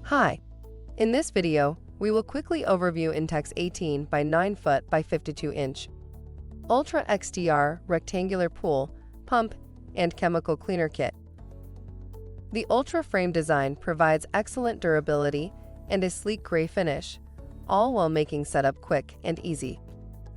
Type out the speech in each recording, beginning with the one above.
Hi! In this video, we will quickly overview Intex 18 by 9 foot by 52 inch Ultra XTR Rectangular Pool, Pump, and Chemical Cleaner Kit. The Ultra frame design provides excellent durability and a sleek gray finish, all while making setup quick and easy.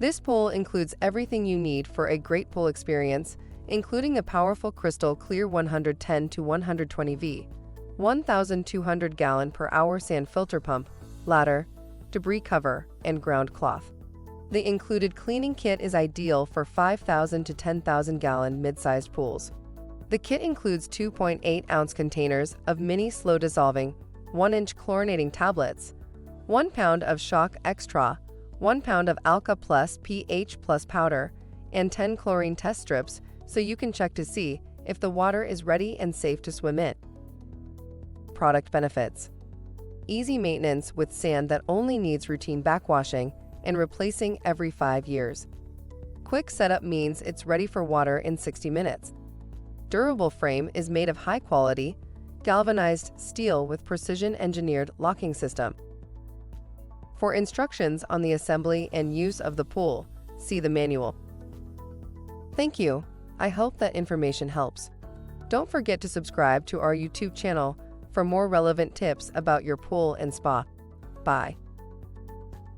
This pool includes everything you need for a great pool experience, including a powerful Krystal Clear 110 to 120 V, 1,200 gallon per hour sand filter pump, ladder, debris cover, and ground cloth. The included cleaning kit is ideal for 5,000 to 10,000 gallon mid-sized pools. The kit includes 2.8-ounce containers of mini slow-dissolving, 1-inch chlorinating tablets, 1 pound of Shock Extra, 1 pound of AlkaPlus pH plus powder, and 10 chlorine test strips so you can check to see if the water is ready and safe to swim in. Product benefits: easy maintenance with sand that only needs routine backwashing and replacing every 5 years. Quick setup means it's ready for water in 60 minutes. Durable frame is made of high-quality, galvanized steel with precision-engineered locking system. For instructions on the assembly and use of the pool, see the manual. Thank you. I hope that information helps. Don't forget to subscribe to our YouTube channel for more relevant tips about your pool and spa. Bye.